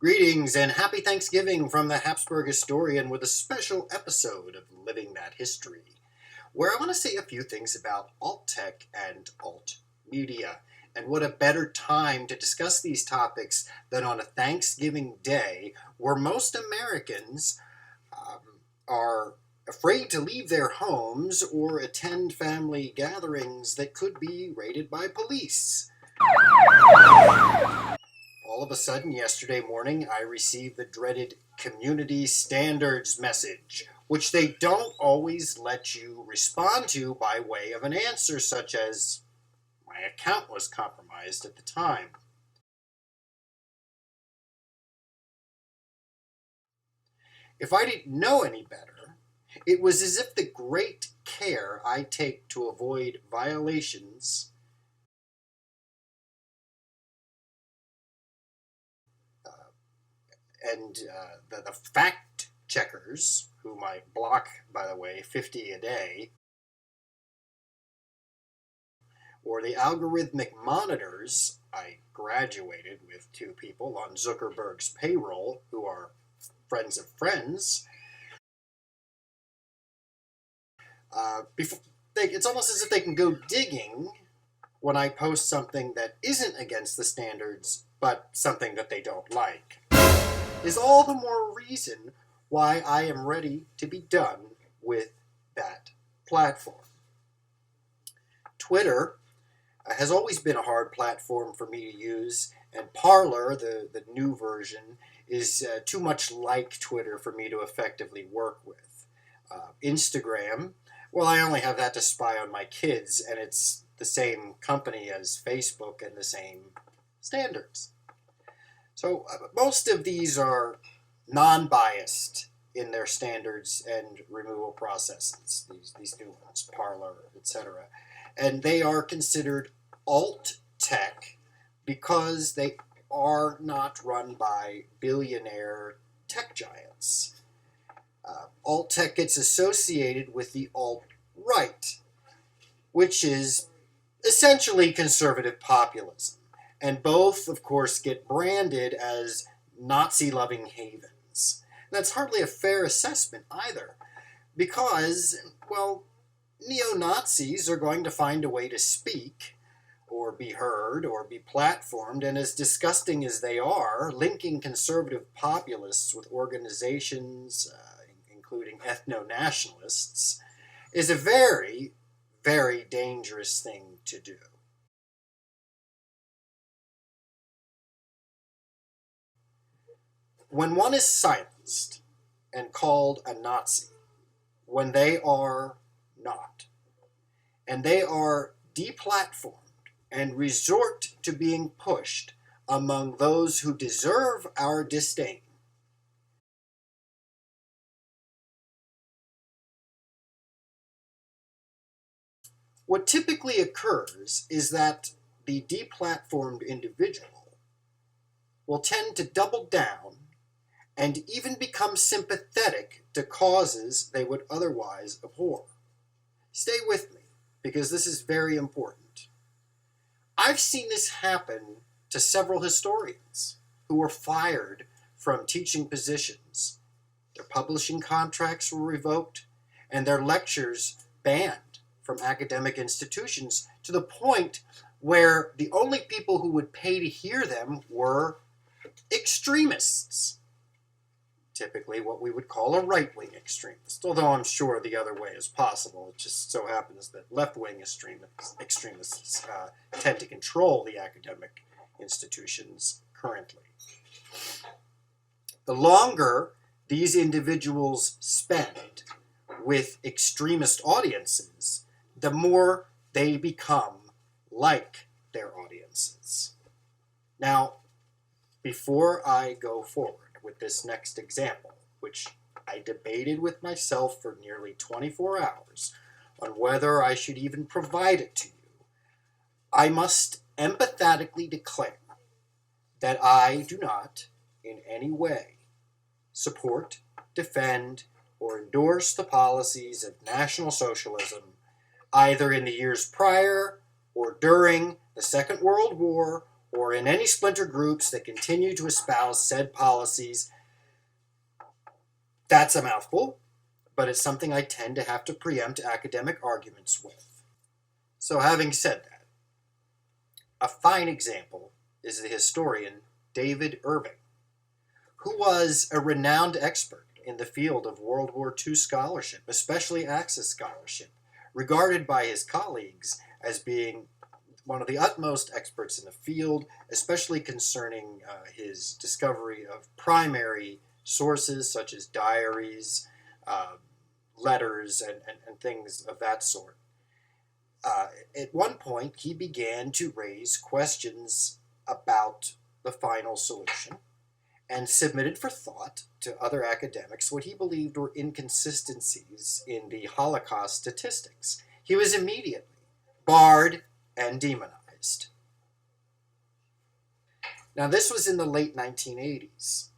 Greetings and happy Thanksgiving from the Habsburg historian with a special episode of Living That History, where I want to say a few things about alt tech and alt media. And what a better time to discuss these topics than on a Thanksgiving day where most Americans are afraid to leave their homes or attend family gatherings that could be raided by police. All of a sudden, yesterday morning, I received the dreaded community standards message, which they don't always let you respond to by way of an answer, such as, my account was compromised at the time. If I didn't know any better, it was as if the great care I take to avoid violations the fact checkers, whom I block, by the way, 50 a day, or the algorithmic monitors. I graduated with two people on Zuckerberg's payroll who are friends of friends. It's almost as if they can go digging when I post something that isn't against the standards, but something that they don't like. Is all the more reason why I am ready to be done with that platform. Twitter has always been a hard platform for me to use, and Parler, the new version, is too much like Twitter for me to effectively work with. Instagram, well, I only have that to spy on my kids, and it's the same company as Facebook and the same standards. So most of these are non-biased in their standards and removal processes, these new ones, Parler, etc. And they are considered alt tech because they are not run by billionaire tech giants. Alt tech gets associated with the alt-right, which is essentially conservative populism. And both, of course, get branded as Nazi-loving havens. That's hardly a fair assessment either, because, well, neo-Nazis are going to find a way to speak, or be heard, or be platformed, and as disgusting as they are, linking conservative populists with organizations, including ethno-nationalists, is a very, very dangerous thing to do. When one is silenced and called a Nazi, when they are not, and they are deplatformed and resort to being pushed among those who deserve our disdain, what typically occurs is that the deplatformed individual will tend to double down and even become sympathetic to causes they would otherwise abhor. Stay with me, because this is very important. I've seen this happen to several historians who were fired from teaching positions. Their publishing contracts were revoked, and their lectures banned from academic institutions, to the point where the only people who would pay to hear them were extremists. Typically what we would call a right-wing extremist, although I'm sure the other way is possible. It just so happens that left-wing extremists tend to control the academic institutions currently. The longer these individuals spend with extremist audiences, the more they become like their audiences. Now, before I go forward with this next example, which I debated with myself for nearly 24 hours on whether I should even provide it to you, I must emphatically declare that I do not, in any way, support, defend, or endorse the policies of National Socialism, either in the years prior or during the Second World War or in any splinter groups that continue to espouse said policies. That's a mouthful, but it's something I tend to have to preempt academic arguments with. So, having said that, a fine example is the historian David Irving, who was a renowned expert in the field of World War II scholarship, especially Axis scholarship, regarded by his colleagues as being one of the utmost experts in the field, especially concerning his discovery of primary sources such as diaries, uh, letters, and things of that sort. At one point, he began to raise questions about the final solution and submitted for thought to other academics what he believed were inconsistencies in the Holocaust statistics. He was immediately barred and demonized. Now, this was in the late 1980s,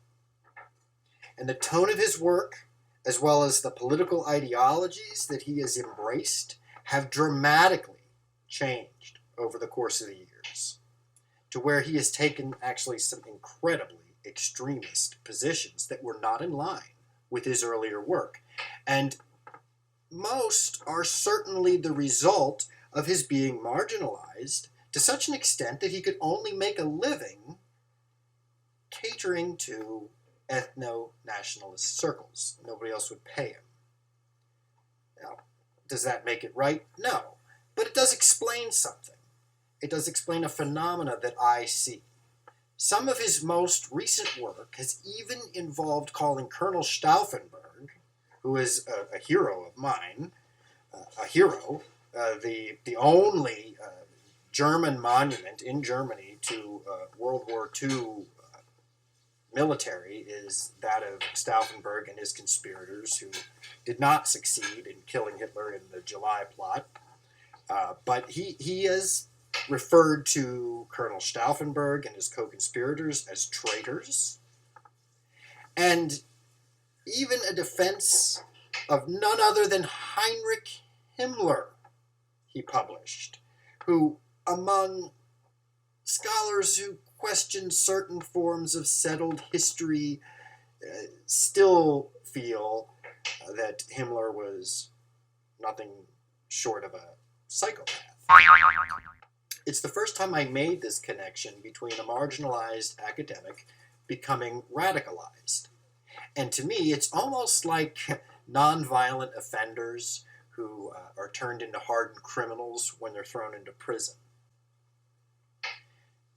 and the tone of his work, as well as the political ideologies that he has embraced, have dramatically changed over the course of the years, to where he has taken actually some incredibly extremist positions that were not in line with his earlier work. And most are certainly the result of his being marginalized to such an extent that he could only make a living catering to ethno-nationalist circles. Nobody else would pay him. Now, does that make it right? No. But it does explain something. It does explain a phenomena that I see. Some of his most recent work has even involved calling Colonel Stauffenberg, who is a hero of mine, the only German monument in Germany to World War II military is that of Stauffenberg and his conspirators, who did not succeed in killing Hitler in the July plot. But he has referred to Colonel Stauffenberg and his co-conspirators as traitors, and even a defense of none other than Heinrich Himmler he published, who, among scholars who question certain forms of settled history, still feel that Himmler was nothing short of a psychopath. It's the first time I made this connection between a marginalized academic becoming radicalized. And to me, it's almost like nonviolent offenders who are turned into hardened criminals when they're thrown into prison.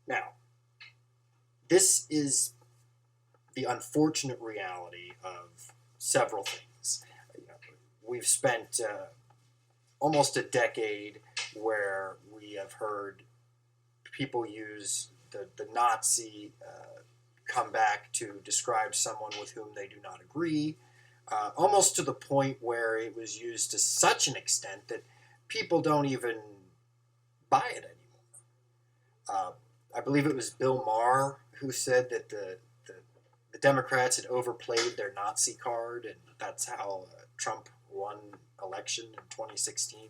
Now, this is the unfortunate reality of several things. We've spent almost a decade where we have heard people use the Nazi comeback to describe someone with whom they do not agree, almost to the point where it was used to such an extent that people don't even buy it anymore. I believe it was Bill Maher who said that the Democrats had overplayed their Nazi card, and that's how Trump won election in 2016.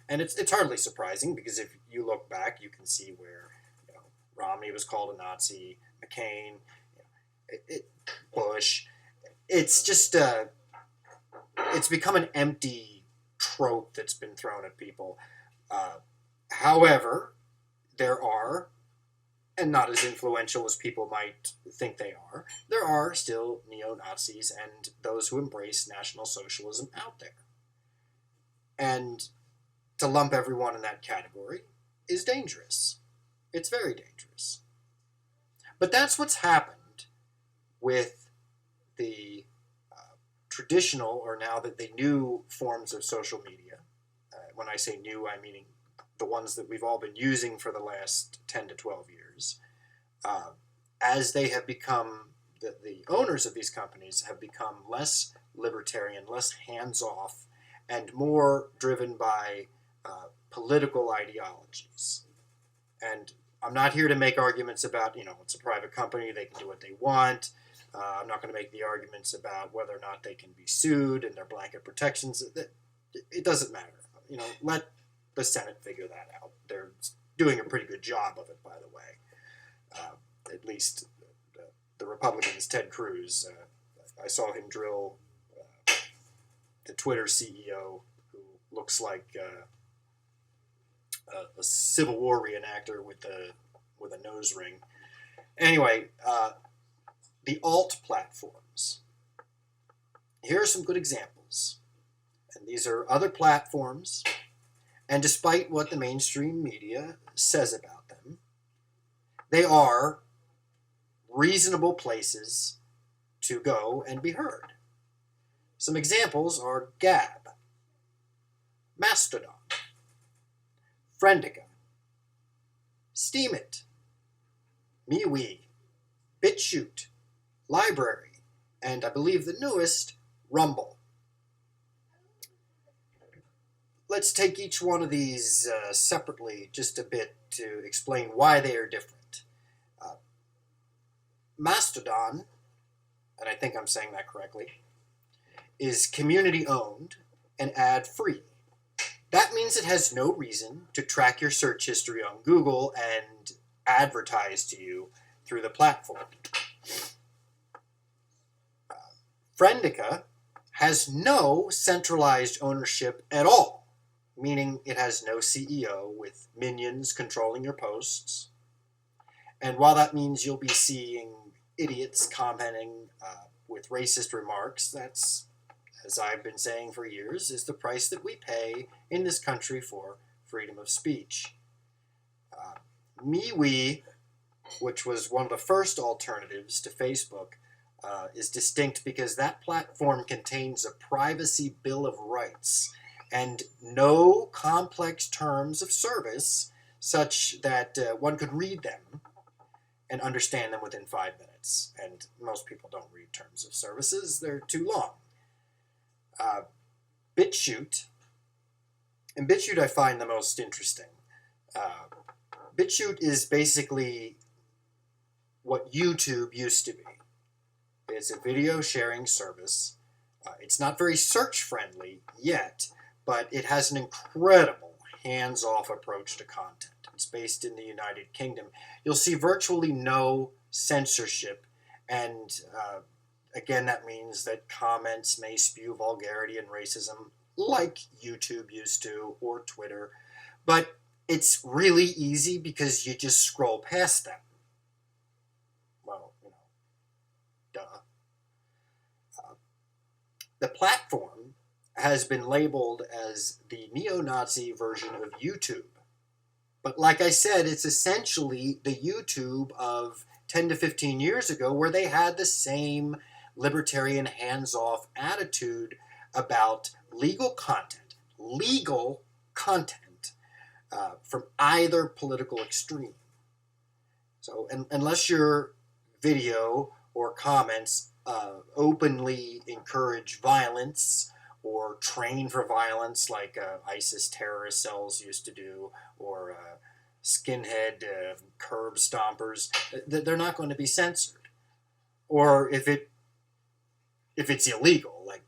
And it's hardly surprising, because if you look back, you can see where Romney was called a Nazi, McCain, Bush. It's just it's become an empty trope that's been thrown at people. However, there are, and not as influential as people might think they are, there are still neo-Nazis and those who embrace National Socialism out there. And to lump everyone in that category is dangerous. It's very dangerous. But that's what's happened with the traditional, or now that the new forms of social media. When I say new, I mean the ones that we've all been using for the last 10 to 12 years. As they have become, the owners of these companies have become less libertarian, less hands-off, and more driven by political ideologies. And I'm not here to make arguments about, it's a private company, they can do what they want. I'm not going to make the arguments about whether or not they can be sued and their blanket protections. It doesn't matter. Let the Senate figure that out. They're doing a pretty good job of it, by the way. least the Republicans, Ted Cruz. I saw him drill the Twitter CEO, who looks like a Civil War reenactor with a nose ring. Anyway, the alt platforms. Here are some good examples. And these are other platforms, and despite what the mainstream media says about them, they are reasonable places to go and be heard. Some examples are Gab, Mastodon, Friendica, Steemit, MeWe, BitChute, Library, and I believe the newest, Rumble. Let's take each one of these separately just a bit to explain why they are different. Mastodon, and I think I'm saying that correctly, is community-owned and ad-free. That means it has no reason to track your search history on Google and advertise to you through the platform. Friendica has no centralized ownership at all, meaning it has no CEO with minions controlling your posts. And while that means you'll be seeing idiots commenting with racist remarks, that's, as I've been saying for years, is the price that we pay in this country for freedom of speech. MeWe, which was one of the first alternatives to Facebook, is distinct because that platform contains a privacy bill of rights and no complex terms of service such that one could read them and understand them within 5 minutes. And most people don't read terms of services. They're too long. BitChute, and BitChute I find the most interesting. BitChute is basically what YouTube used to be. It's a video sharing service. It's not very search friendly yet, but it has an incredible hands-off approach to content. It's based in the United Kingdom. You'll see virtually no censorship, and again, that means that comments may spew vulgarity and racism like YouTube used to, or Twitter, but it's really easy because you just scroll past them. Well, duh. The platform has been labeled as the neo-Nazi version of YouTube. But like I said, it's essentially the YouTube of 10 to 15 years ago, where they had the same libertarian hands-off attitude about legal content from either political extreme. So unless your video or comments openly encourage violence or train for violence like ISIS terrorist cells used to do, or skinhead curb stompers, they're not going to be censored. Or if it's illegal, like,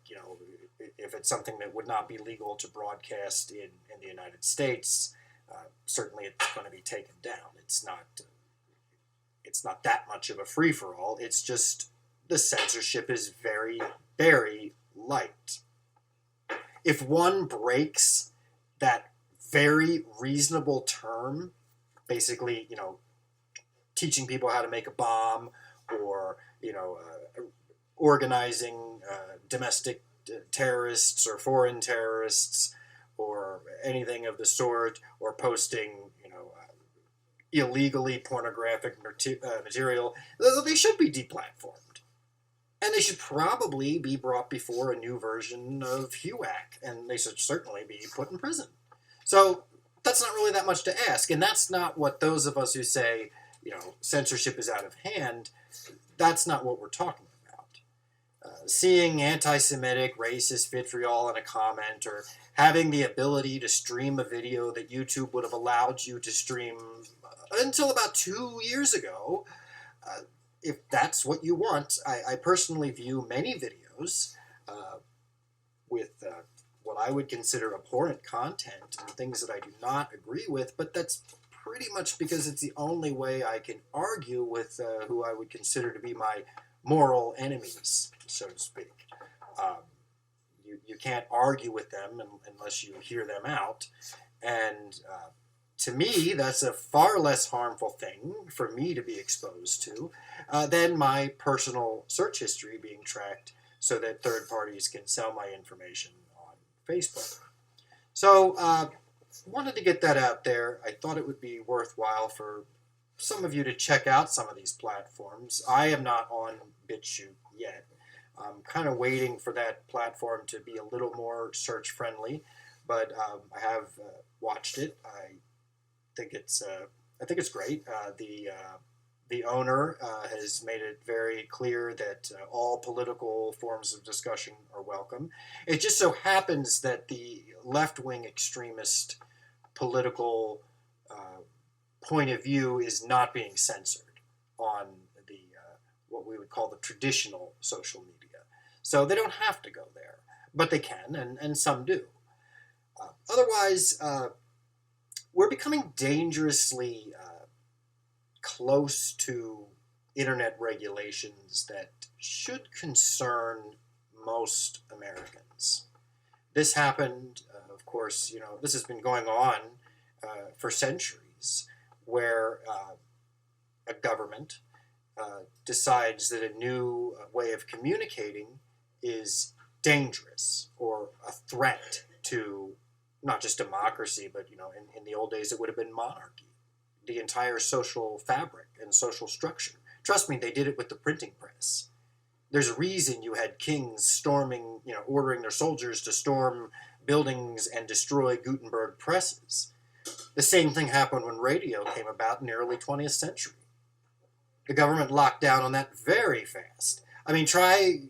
if it's something that would not be legal to broadcast in the United States, certainly it's going to be taken down. It's not that much of a free-for-all. It's just the censorship is very, very light. If one breaks that very reasonable term, basically, teaching people how to make a bomb, or, organizing domestic terrorists or foreign terrorists, or anything of the sort, or posting, illegally pornographic material, they should be deplatformed. And they should probably be brought before a new version of HUAC, and they should certainly be put in prison. So that's not really that much to ask, and that's not what those of us who say, censorship is out of hand, that's not what we're talking about. Seeing anti-Semitic, racist vitriol in a comment, or having the ability to stream a video that YouTube would have allowed you to stream until about 2 years ago, if that's what you want, I personally view many videos with what I would consider abhorrent content and things that I do not agree with, but that's pretty much because it's the only way I can argue with who I would consider to be my moral enemies, so to speak. Um, you can't argue with them unless you hear them out. And to me, that's a far less harmful thing for me to be exposed to than my personal search history being tracked so that third parties can sell my information on Facebook. So, wanted to get that out there. I thought it would be worthwhile for some of you to check out some of these platforms. I am not on BitChute yet. I'm kind of waiting for that platform to be a little more search friendly, but I have watched it. I think it's great. The owner has made it very clear that all political forms of discussion are welcome. It just so happens that the left-wing extremist political point of view is not being censored on the what we would call the traditional social media. So they don't have to go there, but they can, and some do. Otherwise, we're becoming dangerously close to internet regulations that should concern most Americans. This happened, of course, this has been going on for centuries, where a government decides that a new way of communicating is dangerous or a threat to not just democracy, but in the old days it would have been monarchy, the entire social fabric and social structure. Trust me, they did it with the printing press. There's a reason you had kings storming, ordering their soldiers to storm buildings and destroy Gutenberg presses. The same thing happened when radio came about in the early 20th century. The government locked down on that very fast. I mean, try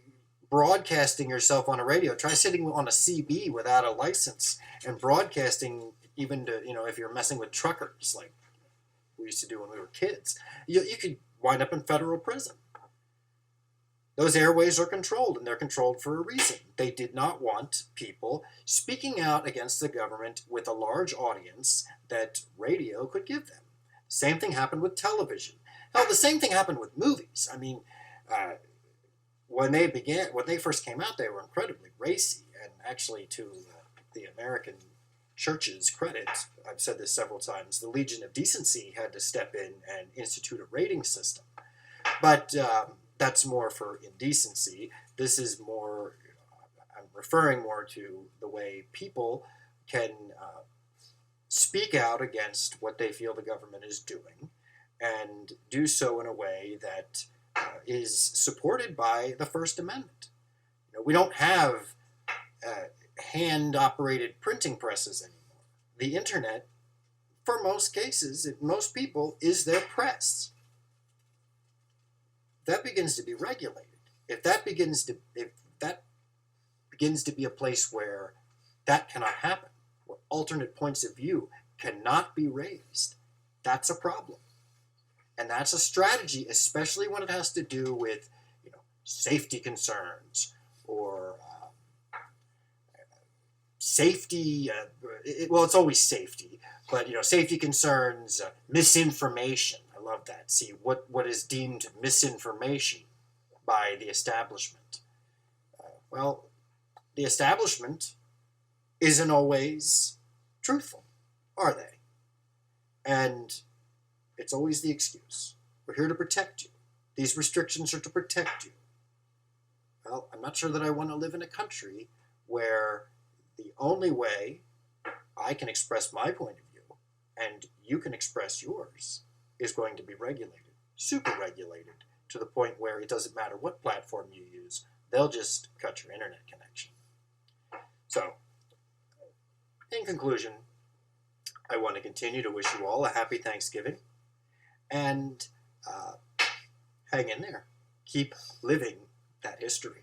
broadcasting yourself on a radio. Try sitting on a CB without a license and broadcasting even to, if you're messing with truckers like we used to do when we were kids. You could wind up in federal prison. Those airways are controlled, and they're controlled for a reason. They did not want people speaking out against the government with a large audience that radio could give them. Same thing happened with television. Hell, the same thing happened with movies. I mean, when they first came out, they were incredibly racy, and actually, to the American church's credit, I've said this several times, the Legion of Decency had to step in and institute a rating system. But that's more for indecency. This is more, I'm referring more to the way people can speak out against what they feel the government is doing, and do so in a way that is supported by the First Amendment. We don't have hand-operated printing presses anymore. The internet, for most cases, most people, is their press. That begins to be regulated. If that begins to be a place where that cannot happen, where alternate points of view cannot be raised, that's a problem. And that's a strategy, especially when it has to do with, safety concerns or safety. It's always safety, but safety concerns, misinformation. I love that. See what is deemed misinformation by the establishment. The establishment isn't always truthful, are they? And it's always the excuse. We're here to protect you. These restrictions are to protect you. Well, I'm not sure that I want to live in a country where the only way I can express my point of view and you can express yours is going to be regulated, super regulated, to the point where it doesn't matter what platform you use, they'll just cut your internet connection. So, in conclusion, I want to continue to wish you all a happy Thanksgiving. And hang in there. Keep living that history.